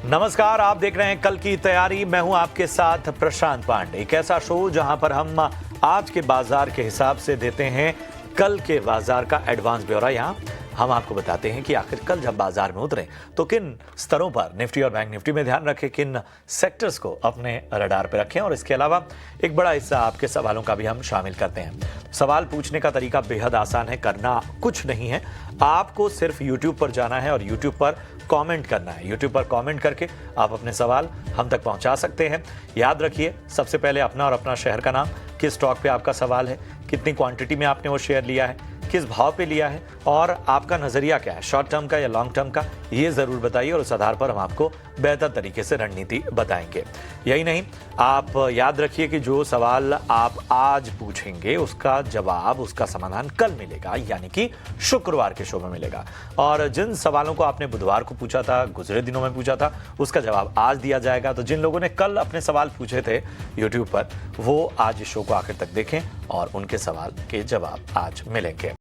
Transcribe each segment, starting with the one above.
नमस्कार, आप देख रहे हैं कल की तैयारी। मैं हूं आपके साथ प्रशांत पांडे। एक ऐसा शो जहां पर हम आज के बाजार के हिसाब से देते हैं कल के बाजार का एडवांस ब्यौरा। यहां हम आपको बताते हैं कि आखिर कल जब बाजार में उतरे तो किन स्तरों पर निफ्टी और बैंक निफ्टी में ध्यान रखें, किन सेक्टर्स को अपने रडार पर रखें, और इसके अलावा एक बड़ा हिस्सा आपके सवालों का भी हम शामिल करते हैं। सवाल पूछने का तरीका बेहद आसान है, करना कुछ नहीं है, आपको सिर्फ यूट्यूब पर जाना है और यूट्यूब पर कमेंट करना है। यूट्यूब पर कमेंट करके आप अपने सवाल हम तक पहुंचा सकते हैं। याद रखिए, सबसे पहले अपना और अपना शहर का नाम, किस स्टॉक पे आपका सवाल है, कितनी क्वांटिटी में आपने वो शेयर लिया है, किस भाव पे लिया है, और आपका नजरिया क्या है, शॉर्ट टर्म का या लॉन्ग टर्म का, ये जरूर बताइए और उस आधार पर हम आपको बेहतर तरीके से रणनीति बताएंगे। यही नहीं, आप याद रखिए कि जो सवाल आप आज पूछेंगे उसका जवाब, उसका समाधान कल मिलेगा, यानी कि शुक्रवार के शो में मिलेगा। और जिन सवालों को आपने बुधवार को पूछा था, गुजरे दिनों में पूछा था, उसका जवाब आज दिया जाएगा। तो जिन लोगों ने कल अपने सवाल पूछे थे यूट्यूब पर, वो आज इस शो को आखिर तक देखें और उनके सवाल के जवाब आज मिलेंगे।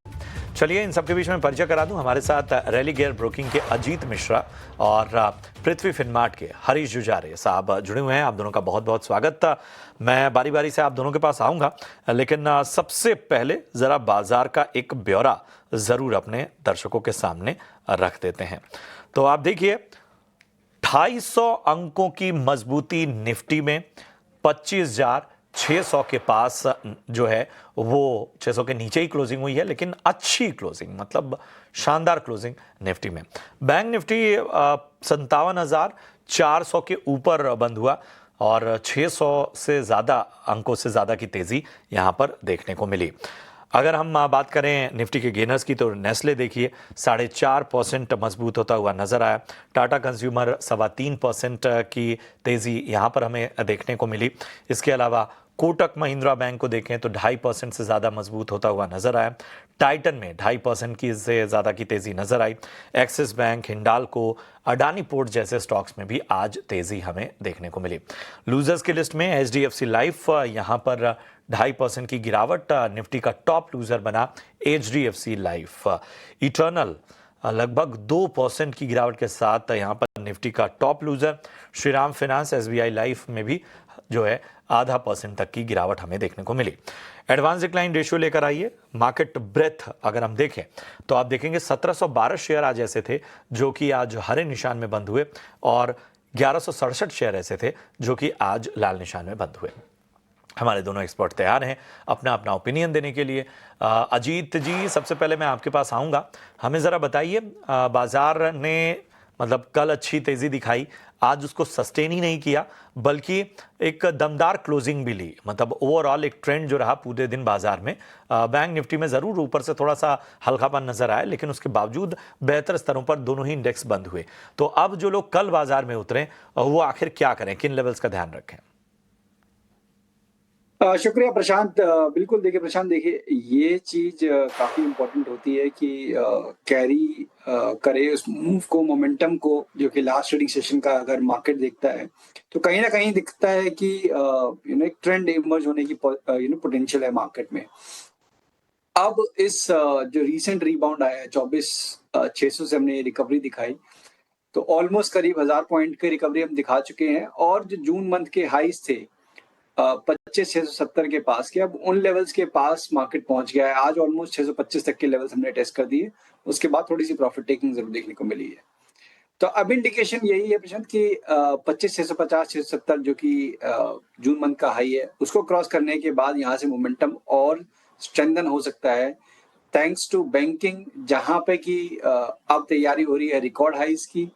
चलिए, इन सबके बीच में परिचय करा दूं। हमारे साथ रैली गियर ब्रोकिंग के अजीत मिश्रा और पृथ्वी फिनमार्ट के हरीश जुजारे साहब जुड़े हुए हैं। आप दोनों का बहुत बहुत स्वागत। मैं बारी बारी से आप दोनों के पास आऊंगा, लेकिन सबसे पहले जरा बाजार का एक ब्यौरा जरूर अपने दर्शकों के सामने रख देते हैं। तो आप देखिए, 250 अंकों की मजबूती निफ्टी में, 25,600 के पास जो है वो 600 के नीचे ही क्लोजिंग हुई है, लेकिन अच्छी क्लोजिंग, मतलब शानदार क्लोजिंग निफ्टी में। बैंक निफ्टी 57,400 के ऊपर बंद हुआ और 600 से ज़्यादा अंकों से ज़्यादा की तेज़ी यहाँ पर देखने को मिली। अगर हम बात करें निफ्टी के गेनर्स की, तो नेस्ले देखिए 4.5% मजबूत होता हुआ नजर आया। टाटा कंज्यूमर 3.25% की तेज़ी यहाँ पर हमें देखने को मिली। इसके अलावा कोटक महिंद्रा बैंक को देखें तो 2.5% से ज़्यादा मजबूत होता हुआ नजर आया। टाइटन में 2.5% की से ज़्यादा की तेज़ी नजर आई। Axis Bank, Hindalco, Adani Port जैसे स्टॉक्स में भी आज तेज़ी हमें देखने को मिली। लूजर्स की लिस्ट में HDFC लाइफ यहाँ पर 2.5% की गिरावट, निफ्टी का टॉप लूजर बना HDFC लाइफ। इटर्नल लगभग 2% की गिरावट के साथ यहाँ पर निफ्टी का top loser. Shriram finance, SBI life में भी जो है 0.5% तक की गिरावट हमें देखने को मिली। एडवांस डिक्लाइन रेशियो लेकर आइए। मार्केट ब्रेथ अगर हम देखें तो आप देखेंगे 1712 शेयर आज ऐसे थे जो कि आज हरे निशान में बंद हुए, और 1167 शेयर ऐसे थे जो कि आज लाल निशान में बंद हुए। हमारे दोनों एक्सपर्ट तैयार हैं अपना अपना ओपिनियन देने के लिए। अजीत जी, सबसे पहले मैं आपके पास आऊँगा। हमें ज़रा बताइए, बाजार ने मतलब कल अच्छी तेज़ी दिखाई, आज उसको सस्टेन ही नहीं किया बल्कि एक दमदार क्लोजिंग भी ली। मतलब ओवरऑल एक ट्रेंड जो रहा पूरे दिन बाजार में, बैंक निफ्टी में ज़रूर ऊपर से थोड़ा सा हल्कापन नजर आया, लेकिन उसके बावजूद बेहतर स्तरों पर दोनों ही इंडेक्स बंद हुए। तो अब जो लोग कल बाजार में उतरे वो आखिर क्या करें, किन लेवल्स का ध्यान रखें? शुक्रिया प्रशांत। बिल्कुल देखिए प्रशांत, देखिए ये चीज काफी इम्पोर्टेंट होती है कि कैरी करे उस मूव को, मोमेंटम को, जो कि लास्ट ट्रेडिंग सेशन का अगर मार्केट देखता है तो कहीं ना कहीं दिखता है कि एक ट्रेंड इमर्ज होने की पोटेंशियल है मार्केट में। अब इस जो रीसेंट रिबाउंड आया है 24,600 से हमने रिकवरी दिखाई, तो ऑलमोस्ट करीब 1000 पॉइंट की रिकवरी हम दिखा चुके हैं। और जो जून मंथ के हाईज थे 25,670 के पास के, अब उन लेवल्स के पास मार्केट पहुंच गया है। आज ऑलमोस्ट 625 तक के लेवल्स हमने टेस्ट कर दिए। उसके बाद थोड़ी सी प्रॉफिट टेकिंग जरूर देखने को मिली है। तो अब इंडिकेशन यही है प्रशांत कि 25,650 670 जो कि जून मंथ का हाई है, उसको क्रॉस करने के बाद यहाँ से मोमेंटम और स्ट्रेंथन हो सकता है, थैंक्स टू बैंकिंग, जहां पे कि अब तैयारी हो रही है रिकॉर्ड हाइस की।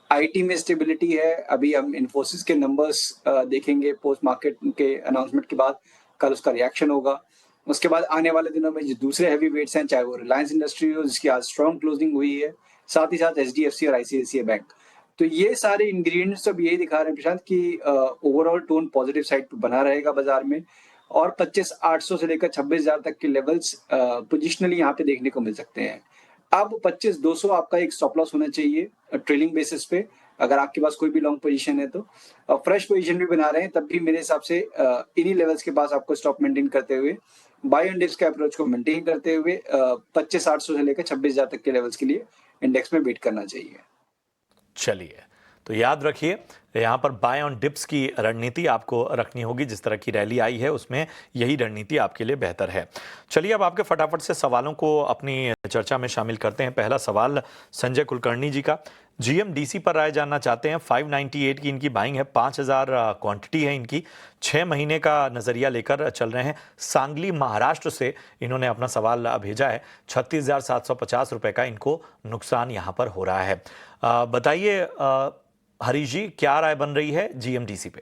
आईटी में स्टेबिलिटी है। अभी हम इन्फोसिस के नंबर्स देखेंगे पोस्ट मार्केट के अनाउंसमेंट के बाद, कल उसका रिएक्शन होगा। उसके बाद आने वाले दिनों में जो दूसरे हैवी वेट्स हैं, चाहे वो रिलायंस इंडस्ट्री हो जिसकी आज स्ट्रॉन्ग क्लोजिंग हुई है, साथ ही साथ HDFC और ICICI बैंक। तो ये सारे इंग्रेडिएंट्स अब यही दिखा रहे हैं प्रशांत कि ओवरऑल टोन पॉजिटिव साइड पे बना रहेगा बाजार में, और 25,800 से लेकर 26,000 तक के लेवल्स पोजिशनली यहाँ पे देखने को मिल सकते हैं। अब 25,200 आपका एक स्टॉप लॉस होना चाहिए ट्रेलिंग बेसिस पे, अगर आपके पास कोई भी लॉन्ग पोजीशन है तो। फ्रेश पोजीशन भी बना रहे हैं तब भी मेरे हिसाब से इन्हीं लेवल्स के पास आपको स्टॉप मेंटेन करते हुए, बाय इंडेक्स के अप्रोच को मेंटेन करते हुए 25,800 से लेकर 26,000 तक के लेवल्स के लिए इंडेक्स में वेट करना चाहिए। चलिए, तो याद रखिए, यहाँ पर बाय ऑन डिप्स की रणनीति आपको रखनी होगी। जिस तरह की रैली आई है उसमें यही रणनीति आपके लिए बेहतर है। चलिए अब आपके फटाफट से सवालों को अपनी चर्चा में शामिल करते हैं। पहला सवाल संजय कुलकर्णी जी का, जीएमडीसी पर राय जानना चाहते हैं। 598 की इनकी बाइंग है, 5000 क्वांटिटी है इनकी, 6 महीने का नजरिया लेकर चल रहे हैं। सांगली महाराष्ट्र से इन्होंने अपना सवाल भेजा है। 36,750 रुपए का इनको नुकसान यहां पर हो रहा है। बताइए हरीश जी, क्या राय बन रही है जीएमडीसी पे?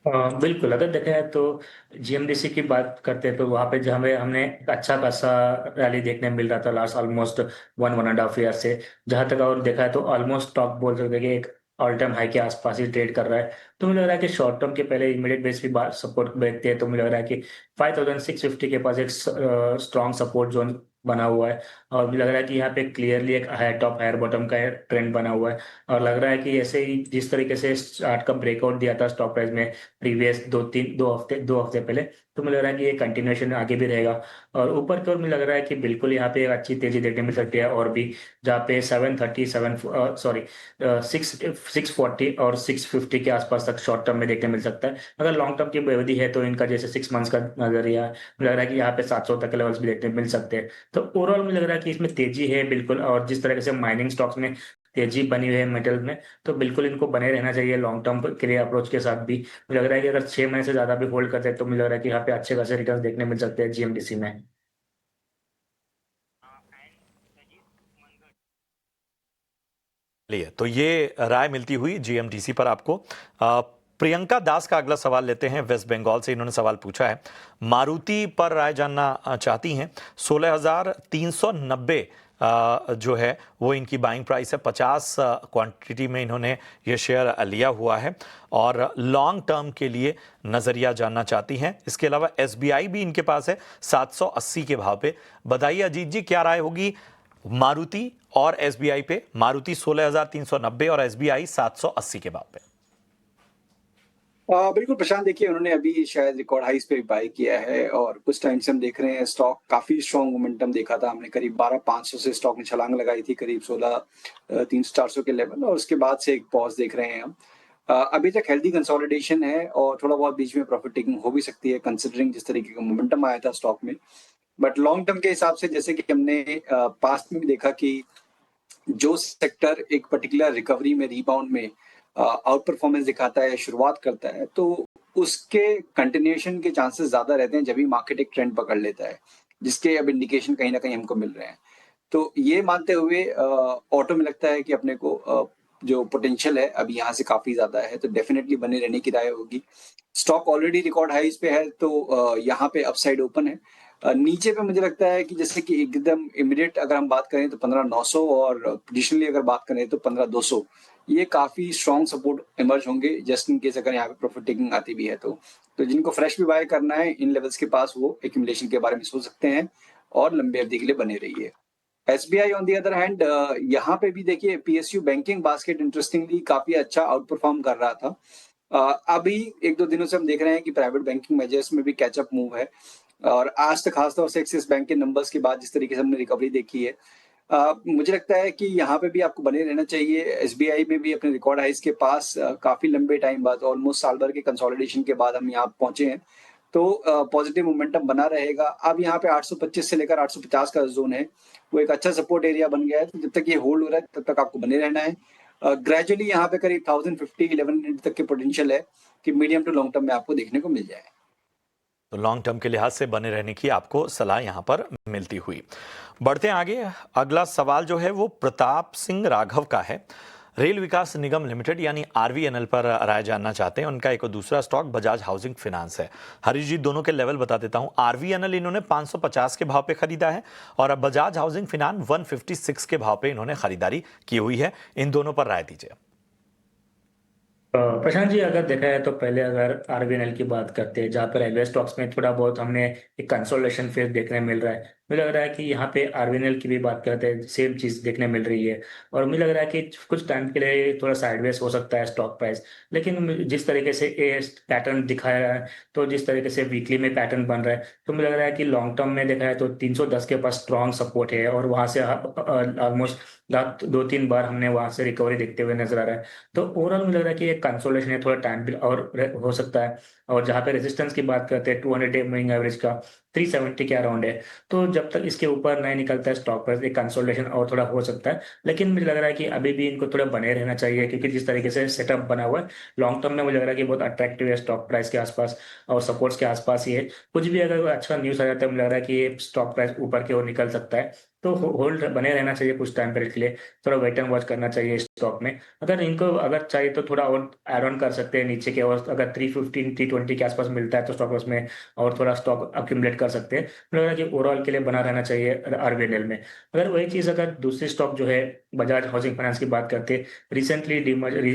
बिल्कुल, अगर देखा है तो जीएमडीसी की बात करते हैं तो वहाँ पे जो हमने एक अच्छा खासा रैली देखने मिल रहा था लास्ट ऑलमोस्ट 1.5 ईयर से। जहां तक और देखा है तो ऑलमोस्ट स्टॉक बोल सकते हैं कि एक ऑल टाइम हाई के आसपास ही ट्रेड कर रहा है। तो मुझे लग रहा है कि शॉर्ट टर्म के पहले इमीडिएट बेस पे बात सपोर्ट देखते हैं तो मुझे लग रहा है कि 5650 के पास एक स्ट्रॉन्ग सपोर्ट जोन बना हुआ है। और मुझे लग रहा है कि यहाँ पे क्लियरली एक हायर टॉप हायर बॉटम का ट्रेंड बना हुआ है। और लग रहा है कि ऐसे ही जिस तरीके से चार्ट का ब्रेकआउट दिया था स्टॉक प्राइस में प्रीवियस 2 हफ्ते पहले, तो मुझे लग रहा है कि ये कंटिन्यूएशन आगे भी रहेगा। और ऊपर की ओर मुझे लग रहा है कि बिल्कुल यहाँ पे एक अच्छी तेजी देखने मिल सकती है और भी, जहाँ पे 640 और 650 के आसपास तक शॉर्ट टर्म में देखने मिल सकता है। अगर लॉन्ग टर्म की अवधि है तो इनका जैसे 6 मंथ्स का नजरिया मुझे लग रहा है कि यहाँ पे 700 तक के लेवल्स भी देखने मिल सकते हैं। तो ओवरऑल मुझे लग रहा है कि इसमें तेजी है बिल्कुल। और जिस तरह से माइनिंग स्टॉक्स में तेजी बनी हुई है मेटल में, तो बिल्कुल इनको बने रहना चाहिए लॉन्ग टर्म के लिए अप्रोच के साथ भी। मुझे लग रहा है कि अगर 6 महीने से ज्यादा भी होल्ड करते हैं तो मुझे लग रहा है कि यहाँ पे अच्छे खासे रिटर्न देखने मिल सकते हैं जीएमडीसी में। लिए तो ये राय मिलती हुई जीएमडीसी पर आपको। प्रियंका दास का अगला सवाल लेते हैं, वेस्ट बंगाल से इन्होंने सवाल पूछा है। मारुति पर राय जानना चाहती हैं। 16,390 जो है वो इनकी बाइंग प्राइस है। 50 क्वांटिटी में इन्होंने ये शेयर लिया हुआ है और लॉन्ग टर्म के लिए नजरिया जानना चाहती हैं। इसके अलावा एसबीआई भी इनके पास है 780 के भाव पे। बताइए अजीत जी, क्या राय होगी मारुति और एसबीआई पे? मारुति 16,390 और एसबीआई 780 के भाव पे। बिल्कुल प्रशांत, देखिए उन्होंने अभी शायद रिकॉर्ड हाइस पे बाय किया है और कुछ टाइम से हम देख रहे हैं स्टॉक काफी स्ट्रॉन्ग मोमेंटम देखा था हमने। करीब 12,500 से स्टॉक ने छलांग लगाई थी, करीब 16,300-400 के लेवल, और उसके बाद से एक पॉज देख रहे हैं हम। अभी तक हेल्दी कंसोलिडेशन है और थोड़ा बहुत बीच में प्रॉफिट टेकिंग हो भी सकती है कंसिडरिंग जिस तरीके का मोमेंटम आया था स्टॉक में। बट लॉन्ग टर्म के हिसाब से जैसे कि हमने पास्ट में भी देखा कि जो सेक्टर एक पर्टिकुलर रिकवरी में, रीबाउंड में आउट परफॉर्मेंस दिखाता है, शुरुआत करता है, तो उसके कंटिन्यूएशन के चांसेस ज्यादा रहते हैं जब भी मार्केट एक ट्रेंड पकड़ लेता है, जिसके अब इंडिकेशन कहीं ना कहीं हमको मिल रहे हैं। तो ये मानते हुए ऑटो में लगता है कि अपने को जो पोटेंशियल है अभी यहाँ से काफी ज्यादा है, तो डेफिनेटली बने रहने की राय होगी। स्टॉक ऑलरेडी रिकॉर्ड हाइज पे है, तो यहाँ पे अपसाइड ओपन है। नीचे पे मुझे लगता है कि जैसे कि एकदम इमीडिएट अगर हम बात करें तो 15,900, और पोजिशनली अगर बात करें तो 15,200, ये काफी स्ट्रॉन्ग सपोर्ट इमर्ज होंगे जस्ट इन केस अगर यहाँ पे प्रॉफिट टेकिंग आती भी है तो जिनको फ्रेश भी बाय करना है इन लेवल्स के पास, वो एक्यूमुलेशन के बारे में सोच सकते हैं और लंबी अवधि के लिए बने रहिए। SBI on the other hand, यहाँ पे भी देखिए पीएसयू बैंकिंग बास्केट इंटरेस्टिंगली काफी अच्छा आउट परफॉर्म कर रहा था। अभी 1-2 दिनों से हम देख रहे हैं कि प्राइवेट बैंकिंग मेजर्स में भी कैचअप मूव है, और आज तक खासतौर से एक्सिस बैंक के नंबर्स के बाद जिस तरीके से हमने रिकवरी देखी है, मुझे लगता है कि यहाँ पे भी आपको बने रहना चाहिए। एसबीआई में भी अपने रिकॉर्ड हाइस के पास काफी लंबे टाइम बाद, ऑलमोस्ट साल भर के कंसोलिडेशन के बाद हम यहाँ पहुंचे हैं, तो पॉजिटिव मोमेंटम बना रहेगा। अब यहाँ पे 825 से लेकर 850 का जोन है, वो एक अच्छा सपोर्ट एरिया बन गया है। तो जब तक ये होल्ड हो रहा है तब तक आपको बने रहना है। ग्रेजुअली यहाँ पे करीब 1050-1100 तक के पोटेंशियल है कि मीडियम टू लॉन्ग टर्म में आपको देखने को मिल जाए। तो लॉन्ग टर्म के लिहाज से बने रहने की आपको सलाह यहां पर मिलती हुई। बढ़ते हैं आगे। अगला सवाल जो है वो प्रताप सिंह राघव का है। रेल विकास निगम लिमिटेड यानी आरवीएनएल पर राय जानना चाहते हैं। उनका एक दूसरा स्टॉक बजाज हाउसिंग फाइनेंस है। हरीश जी, दोनों के लेवल बता देता हूं। आरवीएनएल इन्होंने 550 के भाव पे खरीदा है और अब बजाज हाउसिंग फाइनेंस 156 के भाव पे इन्होंने खरीदारी की हुई है। इन दोनों पर राय दीजिए। प्रशांत जी, अगर देखा है तो पहले अगर आरबीएनएल की बात करते हैं, जहाँ पर रेलवे स्टॉक्स में थोड़ा बहुत हमने एक कंसोलिडेशन फेज देखने मिल रहा है, मुझे लग रहा है कि यहाँ पे आरबीएनएल की भी बात करते हैं, सेम चीज देखने मिल रही है। और मुझे लग रहा है कि कुछ टाइम के लिए थोड़ा साइडवेज हो सकता है स्टॉक प्राइस, लेकिन जिस तरीके से ये पैटर्न दिखाया है, तो जिस तरीके से वीकली में पैटर्न बन रहा है, तो मुझे लग रहा है कि लॉन्ग टर्म में देखा है तो 310 के पास स्ट्रॉन्ग सपोर्ट है, और वहां से ऑलमोस्ट लास्ट 2-3 बार हमने वहां से रिकवरी देखते हुए नजर आ रहा है। तो ओवरऑल मुझे लग रहा है कि एक कंसोलेशन है, थोड़ा टाइम भी और हो सकता है। और जहां पे रेजिस्टेंस की बात करते हैं 200 डे मूविंग एवरेज का 370 के अराउंड है, तो जब तक इसके ऊपर नहीं निकलता है स्टॉक प्राइस, एक कंसोलिडेशन और थोड़ा हो सकता है। लेकिन मुझे लग रहा है कि अभी भी इनको थोड़ा बने रहना चाहिए, क्योंकि जिस तरीके से सेटअप बना हुआ है लॉन्ग टर्म में, मुझे लग रहा है कि बहुत अट्रैक्टिव है स्टॉक प्राइस के आसपास और सपोर्ट्स के आसपास ही है। कुछ भी अगर अच्छा न्यूज आ जाता है, मुझे लग रहा है कि ये स्टॉक प्राइस ऊपर की ओर निकल सकता है। तो होल्ड बने रहना चाहिए कुछ टाइम पीरियड के लिए, थोड़ा वेट एंड वॉच करना चाहिए स्टॉक में। अगर चाहिए तो थोड़ा और ऐड ऑन कर सकते हैं नीचे के, और अगर 315-320 के आसपास मिलता है तो स्टॉक में और थोड़ा स्टॉक अक्यूमुलेट कर सकते हैं। मुझे लग रहा है कि ओवरऑल के लिए बना रहना चाहिए आरबीएनएल में। अगर वही चीज, अगर दूसरी स्टॉक जो है बजाज हाउसिंग फाइनेंस की बात करते, रिसेंटली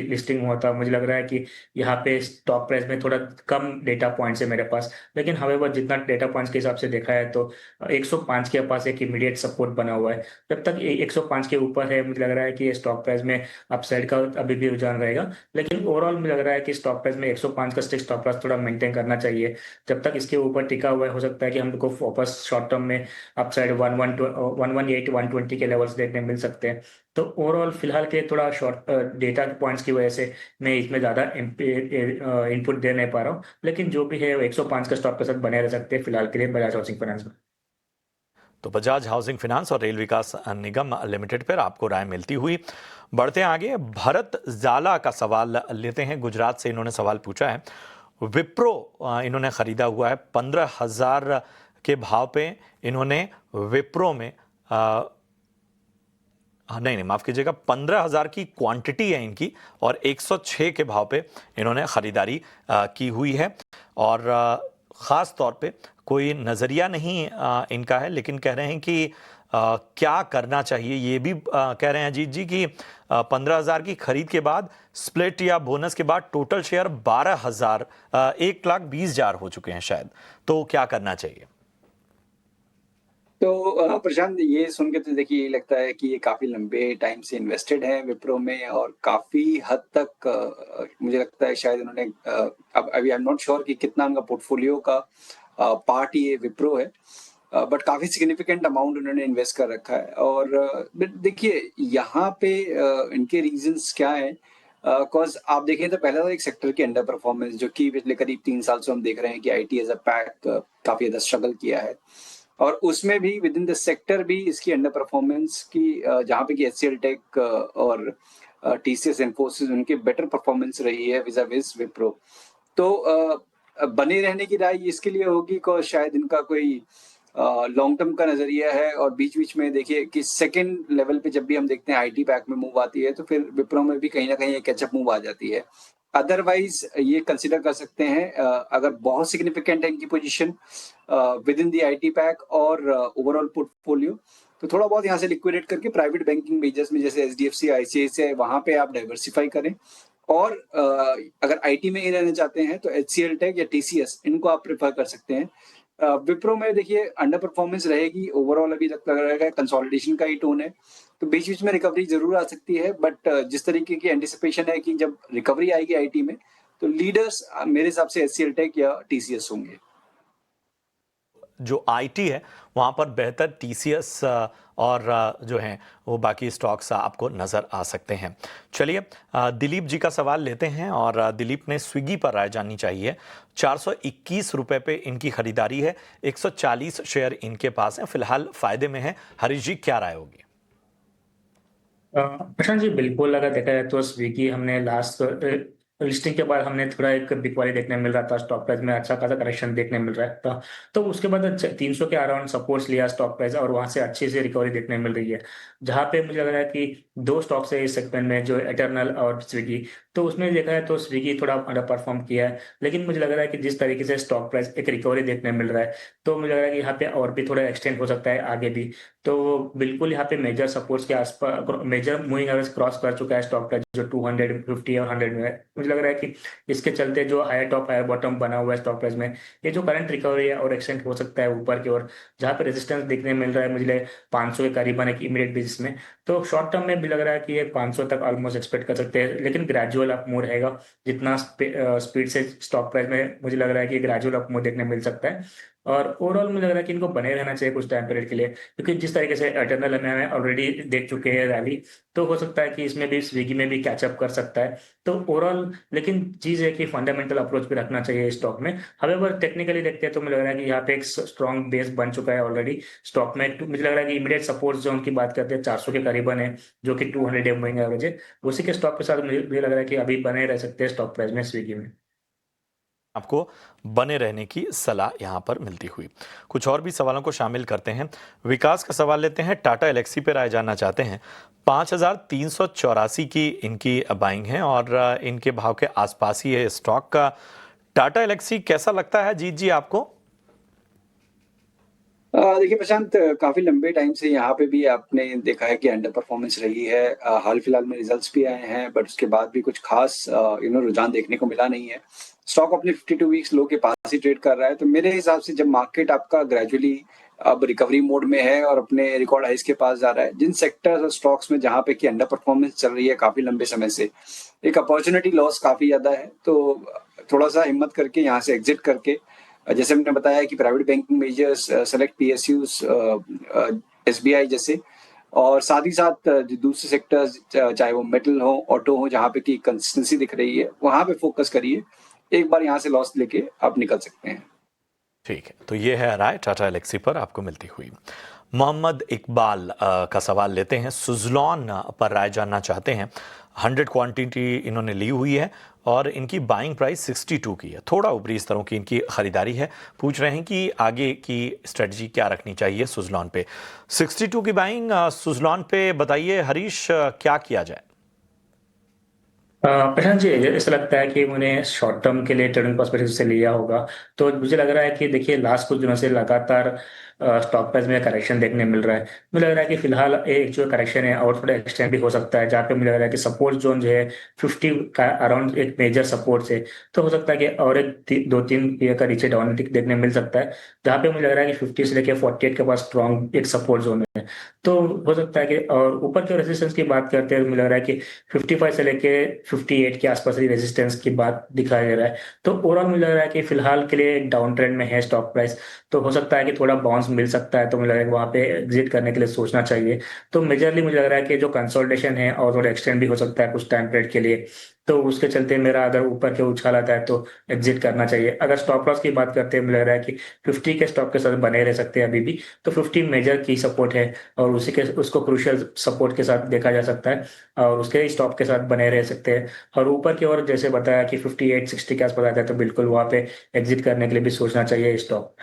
लिस्टिंग हुआ था, मुझे लग रहा है कि यहाँ पे स्टॉक प्राइस में थोड़ा कम डेटा पॉइंट्स है मेरे पास, लेकिन हवेवर जितना डेटा पॉइंट्स के हिसाब से देखा है तो 105 के पास एक इमीडिएट सपोर्ट बना हुआ है। जब तक 105 के ऊपर है, मुझे लग रहा है कि स्टॉक प्राइस में अपसाइड का अभी भी रुझान रहेगा। लेकिन ओवरऑल मुझे लग रहा है कि स्टॉक प्राइस में 105 का स्टिक स्टॉप लॉस थोड़ा मेंटेन करना चाहिए। जब तक इसके ऊपर टिका हुआ है, हो सकता है कि हमको वापस शॉर्ट टर्म में अपसाइड 118-120 के लेवल्स देखने मिल सकते हैं। तो ओवरऑल फिलहाल के थोड़ा शॉर्ट डेटा पॉइंट्स की वजह से मैं इसमें ज्यादा इनपुट दे नहीं पा रहा हूँ, लेकिन जो भी है 105 का स्टॉक के साथ बने रह सकते हैं फिलहाल के लिए बजाज हाउसिंग फाइनेंस में। तो बजाज हाउसिंग फाइनेंस और रेल विकास निगम लिमिटेड पर आपको राय मिलती हुई बढ़ते हैं आगे। भरत जाला का सवाल लेते हैं, गुजरात से इन्होंने सवाल पूछा है। विप्रो इन्होंने खरीदा हुआ है 15,000 के भाव पे। इन्होंने विप्रो में नहीं माफ कीजिएगा, 15,000 की क्वांटिटी है इनकी, और 106 के भाव पे इन्होंने खरीदारी की हुई है। और ख़ास तौर पे कोई नज़रिया नहीं इनका है, लेकिन कह रहे हैं कि क्या करना चाहिए। ये भी कह रहे हैं अजीत जी कि 15,000 की खरीद के बाद स्प्लिट या बोनस के बाद टोटल शेयर 12,000 1,20,000 हो चुके हैं शायद। तो क्या करना चाहिए? तो प्रशांत, ये सुन के तो देखिए ये लगता है कि ये काफी लंबे टाइम से इन्वेस्टेड है विप्रो में, और काफी हद तक मुझे लगता है शायद उन्होंने अब अभी आई एम नॉट श्योर कि कितना उनका पोर्टफोलियो का पार्ट ये विप्रो है, बट काफी सिग्निफिकेंट अमाउंट उन्होंने इन्वेस्ट कर रखा है। और देखिए यहाँ पे इनके रीजंस क्या है। कॉज आप देखें तो पहला तो एक सेक्टर की अंडर परफॉर्मेंस, जो कि पिछले करीब 3 साल से हम देख रहे हैं कि आईटी एज अ पैक काफी ज्यादा स्ट्रगल किया है, और उसमें भी विद इन द सेक्टर भी इसकी अंडर परफॉर्मेंस की जहाँ पे कि एचसीएल टेक और टीसीएस इन्फोसिस उनकी बेटर परफॉर्मेंस रही है विजा विज विप्रो। तो बने रहने की राय इसके लिए होगी कि शायद इनका कोई लॉन्ग टर्म का नजरिया है, और बीच बीच में देखिए कि सेकंड लेवल पे जब भी हम देखते हैं आईटी पैक में मूव आती है, तो फिर विप्रो में भी कहीं ना कहीं एक कैचअप मूव आ जाती है। अदरवाइज ये कंसिडर कर सकते हैं अगर बहुत सिग्निफिकेंट है इनकी position with in the IT pack और ओवरऑल पोर्टफोलियो, तो थोड़ा बहुत यहाँ से लिक्विडेट करके प्राइवेट बैंकिंग मेजर्स में जैसे एचडीएफसी आईसीआईसीआई वहां पे आप डाइवर्सिफाई करें। और अगर आईटी में ही रहना चाहते हैं तो एचसीएल टेक या टीसीएस इनको आप प्रेफर कर सकते हैं। विप्रो में देखिए अंडर परफॉर्मेंस रहेगी ओवरऑल, अभी तक लग रहा है कंसोलिडेशन का ही टोन है, तो बीच बीच में रिकवरी जरूर आ सकती है। बट जिस तरीके की एंटिसिपेशन है कि जब रिकवरी आएगी आईटी में, तो लीडर्स मेरे हिसाब से एचसीएल टेक या टीसीएस होंगे। जो आईटी है वहाँ पर बेहतर टीसीएस और जो हैं वो बाकी स्टॉक्स आपको नज़र आ सकते हैं। चलिए दिलीप जी का सवाल लेते हैं, और दिलीप ने स्विगी पर राय जाननी चाहिए। 421 रुपये पे इनकी खरीदारी है, 140 शेयर इनके पास हैं, फिलहाल फायदे में है। हरीश जी क्या राय होगी? प्रशांत जी, बिल्कुल अगर देखा जाए तो स्विगी हमने लास्ट लिस्टिंग के बाद हमने थोड़ा एक बिकवाली देखने मिल रहा था, स्टॉक प्राइस में अच्छा खासा करेक्शन देखने मिल रहा था। तो उसके बाद 300 के अराउंड सपोर्ट्स लिया स्टॉक प्राइस, और वहां से अच्छी से रिकवरी देखने मिल रही है, जहां पे मुझे लग रहा है कि दो स्टॉक्स है इस सेगमेंट में, जो एटर्नल और स्विगी। तो उसमें देखा है तो स्विगी थोड़ा अंडर परफॉर्म किया है, लेकिन मुझे लग रहा है कि जिस तरीके से स्टॉक प्राइस एक रिकवरी देखने मिल रहा है, तो मुझे लग रहा है कि यहाँ पे और भी थोड़ा एक्सटेंड हो सकता है आगे भी। तो बिल्कुल यहाँ पे मेजर सपोर्ट्स के आसपास मेजर मूविंग एवरेज क्रॉस कर चुका है स्टॉक प्राइस, जो 250 और 100 में है। मुझे लग रहा है कि इसके चलते जो हायर टॉप हायर बॉटम बना हुआ है स्टॉक प्राइस में, ये जो करंट रिकवरी है और एक्सटेंड हो सकता है ऊपर की ओर, जहाँ पे रेजिस्टेंस देखने मिल रहा है मुझे 500 के करीबन एक इमीडिएट बेसिस में। तो शॉर्ट टर्म में भी लग रहा है कि ये 500 तक ऑलमोस्ट एक्सपेक्ट कर सकते हैं, लेकिन ग्रेजुअल अप मूव रहेगा। जितना स्पीड से स्टॉक प्राइस में मुझे लग रहा है कि ग्रेजुअल अप मूव देखने मिल सकता है। और ओवरऑल मुझे लग रहा है कि इनको बने रहना चाहिए कुछ टाइम पीरियड के लिए, क्योंकि जिस तरीके से एटर्नल में हमें ऑलरेडी देख चुके हैं रैली, तो हो सकता है कि इसमें भी स्विगी में भी कैचअप कर सकता है। तो ओवरऑल लेकिन चीज है कि फंडामेंटल अप्रोच भी रखना चाहिए स्टॉक में। हावेवर टेक्निकली देखते हैं तो मुझे लग रहा है कि यहाँ पे एक स्ट्रॉन्ग बेस बन चुका है ऑलरेडी स्टॉक में। मुझे लग रहा है कि इमीडिएट सपोर्ट जोन की बात करते हैं 400 के करीबन है, जो कि 200 डे मूविंग एवरेज है। उसी के स्टॉक के साथ मुझे लग रहा है कि अभी बने रह सकते हैं स्टॉक प्राइस में स्विगी में। आपको बने रहने की सलाह यहां पर मिलती हुई। कुछ और भी सवालों को शामिल करते हैं। विकास का सवाल लेते हैं, टाटा एलेक्सी पे राय जानना चाहते हैं। 5384 की इनकी बाइंग है और इनके भाव के आसपास ही है स्टॉक का। टाटा एलेक्सी कैसा लगता है जीत जी आपको? देखिए प्रशांत, काफी लंबे टाइम से यहाँ पे भी आपने देखा है कि अंडर परफॉर्मेंस रही है। हाल फिलहाल में रिजल्ट्स भी आए हैं, बट उसके बाद भी कुछ खास रुझान देखने को मिला नहीं है। स्टॉक अपने 52 वीक्स लो के पास ही ट्रेड कर रहा है। तो मेरे हिसाब से जब मार्केट आपका ग्रेजुअली अब रिकवरी मोड में है और अपने रिकॉर्ड हाइस के पास जा रहा है, जिन सेक्टर्स और स्टॉक्स में जहाँ पे कि अंडर परफॉर्मेंस चल रही है काफी लंबे समय से, एक अपॉर्चुनिटी लॉस काफी ज्यादा है। तो थोड़ा सा हिम्मत करके यहाँ से एग्जिट करके, जैसे हमने बताया कि private banking measures, select PSUs, SBI जैसे, और साथ ही साथ जो दूसरे सेक्टर्स चाहे वो मेटल हो, ऑटो हो, जहाँ पे की कंसिस्टेंसी दिख रही है, वहां पे फोकस करिए। एक बार यहाँ से लॉस लेके आप निकल सकते हैं। ठीक है, तो ये है राय टाटा एलेक्सी पर आपको मिलती हुई। मोहम्मद इकबाल का सवाल लेते हैं, सुजलॉन पर राय जानना चाहते हैं। 100 क्वांटिटी इन्होंने ली हुई है और इनकी बाइंग प्राइस 62 की है, थोड़ा ऊपरी स्तरों की इनकी खरीदारी है। पूछ रहे हैं कि आगे की स्ट्रेटजी क्या रखनी चाहिए सुजलॉन पे। 62 की बाइंग सुजलॉन पे बताइए हरीश, क्या किया जाए? प्रशांत जी, ऐसा लगता है कि उन्हें शॉर्ट टर्म के लिए ट्रेडिंग पर्सपेक्टिव से लिया होगा। तो मुझे लग रहा है कि देखिए लास्ट कुछ दिनों से लगातार स्टॉक प्राइस में करेक्शन देखने मिल रहा है। मुझे लग रहा है कि फिलहाल एक जो करेक्शन है और थोड़ा एक्सटेंड भी हो सकता है, जहाँ पे मुझे लग रहा है कि सपोर्ट जोन जो है 50 का अराउंड एक मेजर सपोर्ट से, तो हो सकता है कि और एक 2-3 ईयर का नीचे डाउन टिक देखने मिल सकता है, जहाँ पे मुझे लग रहा है कि 50 से लेकर 48 के पास स्ट्रॉन्ग एक सपोर्ट जोन है। तो हो सकता है कि, और ऊपर के रेजिस्टेंस की बात करते हैं, मुझे लग रहा है कि 55 से लेके 58 के आसपास ही रेजिस्टेंस की बात दिखाई दे रहा है। तो ओवरऑल मुझे लग रहा है कि फिलहाल के लिए डाउन ट्रेंड में है स्टॉक प्राइस। तो हो सकता है कि थोड़ा बाउंस मिल सकता है, तो मुझे लग रहा है कि वहां पे एग्जिट करने के लिए सोचना चाहिए। तो मेजरली मुझे लग रहा है कि जो कंसोलिडेशन है और थोड़ा एक्सटेंड भी हो सकता है कुछ टाइम पीरियड के लिए, तो उसके चलते मेरा अगर ऊपर के उछाल आता है तो एग्जिट करना चाहिए। अगर स्टॉप लॉस की बात करते हैं, मुझे लग रहा है कि 50 के स्टॉक के साथ बने रह सकते हैं अभी भी। तो 50 मेजर की सपोर्ट है और उसी के उसको क्रूशियल सपोर्ट के साथ देखा जा सकता है और उसके स्टॉप के साथ बने रह सकते हैं। और ऊपर की ओर जैसे बताया कि 58-60 के आसपास आता है, तो बिल्कुल वहां पे एग्जिट करने के लिए भी सोचना चाहिए स्टॉक।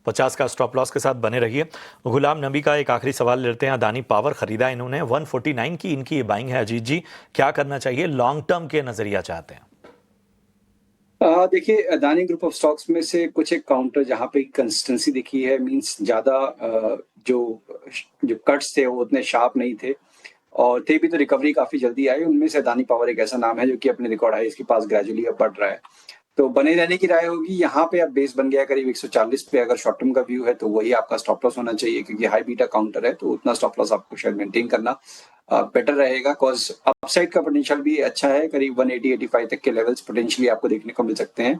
50 का स्टॉप लॉस के साथ बने रहिए। गुलाम नबी का एक आखिरी सवाल लेते हैं। अदानी पावर खरीदा इन्होंने, 149 की इनकी बाइंग है। अजीत जी, क्या करना चाहिए? लॉन्ग टर्म के नजरिया चाहते हैं। देखिए, अदानी ग्रुप ऑफ स्टॉक्स में से कुछ एक काउंटर जहाँ पे कंसिस्टेंसी दिखी है, मींस ज्यादा जो जो कट्स थे वो उतने शार्प नहीं थे, और थे भी तो रिकवरी काफी जल्दी आई। उनमें से अदानी पावर एक ऐसा नाम है जो कि अपने रिकॉर्ड हाई के पास ग्रेजुअली अब बढ़ रहा है। तो बने रहने की राय होगी। यहाँ पे अब बेस बन गया करीब 140 पे। अगर शॉर्ट टर्म का व्यू है तो वही आपका स्टॉप लॉस होना चाहिए, क्योंकि हाई बीटा काउंटर है, तो उतना स्टॉप लॉस आपको शायद मेंटेन करना बेटर रहेगा। कॉज अपसाइड का पोटेंशियल भी अच्छा है, करीब 180-85 तक के लेवल्स पोटेंशियली आपको देखने को मिल सकते हैं,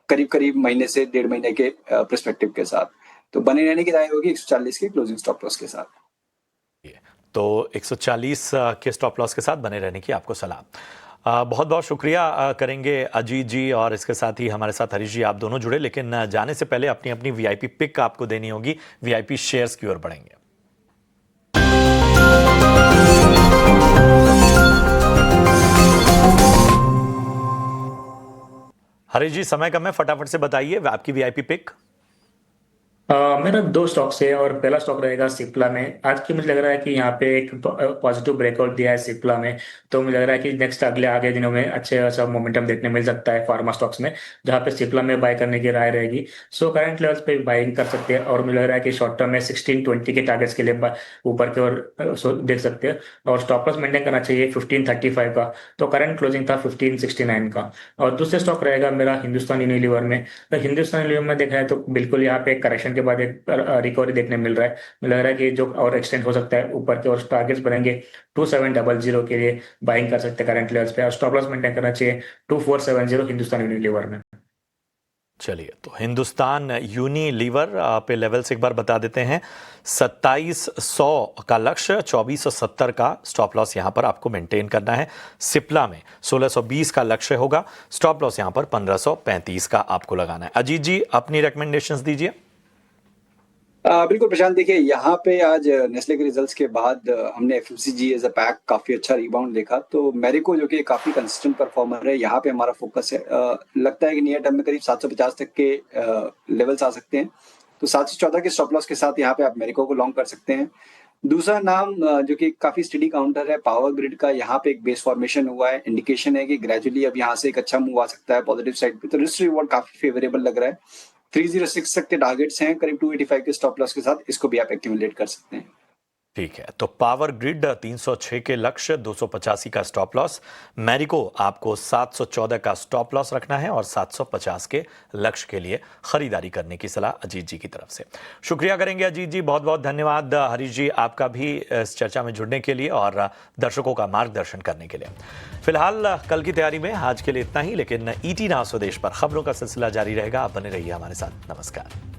करीब करीब महीने से 1.5 महीने के परस्पेक्टिव के साथ। तो बने रहने की राय होगी 140 के क्लोजिंग स्टॉप लॉस के साथ। तो 140 के स्टॉप लॉस के साथ बने रहने की आपको सलाह। बहुत बहुत शुक्रिया करेंगे अजीत जी, और इसके साथ ही हमारे साथ हरीश जी, आप दोनों जुड़े। लेकिन जाने से पहले अपनी अपनी वीआईपी पिक आपको देनी होगी। वीआईपी शेयर्स की ओर बढ़ेंगे। हरीश जी, समय कम है, फटाफट से बताइए आपकी वीआईपी पिक। मेरा 2 स्टॉक्स है और पहला स्टॉक रहेगा सिप्ला में। आज की मुझे लग रहा है कि यहाँ पे एक पॉजिटिव ब्रेकआउट दिया है सिप्ला में, तो मुझे लग रहा है कि नेक्स्ट अगले आगे दिनों में अच्छे अच्छा मोमेंटम देखने मिल सकता है फार्मा स्टॉक्स में, जहाँ पे सिप्ला में बाय करने की राय रहेगी। सो करंट लेवल्स पे बाइंग कर सकते हैं और मुझे लग रहा है कि शॉर्ट टर्म में 1620 के टारगेट्स के लिए ऊपर की ओर देख सकते हैं। और स्टॉप लॉस मेंटेन करना चाहिए 1535 का, तो करंट क्लोजिंग था 1569 का। और दूसरे स्टॉक रहेगा मेरा हिंदुस्तान यूनिलीवर में। तो हिंदुस्तान यूनिलीवर में देखा है तो बिल्कुल यहाँ पे करेक्शन के बाद एक रिकवरी देखने मिल रहा है। मुझे लग रहा है कि जो और एक्सटेंड हो सकता है ऊपर के और टारगेट्स बनेंगे 2700 के लिए बाइंग कर सकते हैं करंट लेवल्स पे, और स्टॉप लॉस मेंटेन करना चाहिए 2470 हिंदुस्तान यूनिलीवर में। चलिए, तो हिंदुस्तान यूनिलीवर पे लेवल्स एक बार बता देते हैं। 2700 का लक्ष्य, 2470 का स्टॉप लॉस यहां पर आपको मेंटेन करना है। सिप्ला में 1620 का लक्ष्य होगा, स्टॉप लॉस यहां पर 1535 का आपको लगाना है। अजीत जी, अपनी रिकमेंडेशंस दीजिए। बिल्कुल प्रशांत, देखिए यहाँ पे आज नेस्ले के रिजल्ट्स के बाद हमने एफएमसीजी एज अ पैक काफी अच्छा रिबाउंड देखा। तो मैरिको जो कि काफी कंसिस्टेंट परफॉर्मर है, यहाँ पे हमारा फोकस है। लगता है कि नियर टर्म में करीब 750 तक के लेवल्स आ सकते हैं। तो 714 के स्टॉप लॉस के साथ यहाँ पे आप मैरिको को लॉन्ग कर सकते हैं। दूसरा नाम जो कि काफी स्टडी काउंटर है, पावर ग्रिड का। यहाँ पे एक बेस फॉर्मेशन हुआ है, इंडिकेशन है कि ग्रेजुअली अब यहाँ से एक अच्छा मूव आ सकता है पॉजिटिव साइड पे। तो रिस्क रिवॉर्ड काफी फेवरेबल लग रहा है। 306 तक के टारगेट्स हैं, करीब 285 के स्टॉप लॉस के साथ इसको भी आप एक्यूमुलेट कर सकते हैं। ठीक है, तो पावर ग्रिड 306 के लक्ष्य, 285 का स्टॉप लॉस। मैरिको आपको 714 का स्टॉप लॉस रखना है और 750 के लक्ष्य के लिए खरीदारी करने की सलाह अजीत जी की तरफ से। शुक्रिया करेंगे अजीत जी, बहुत बहुत धन्यवाद। हरीश जी, आपका भी इस चर्चा में जुड़ने के लिए और दर्शकों का मार्गदर्शन करने के लिए। फिलहाल कल की तैयारी में आज के लिए इतना ही, लेकिन ईटी नाउ स्वदेश पर खबरों का सिलसिला जारी रहेगा। आप बने रहिए हमारे साथ। नमस्कार।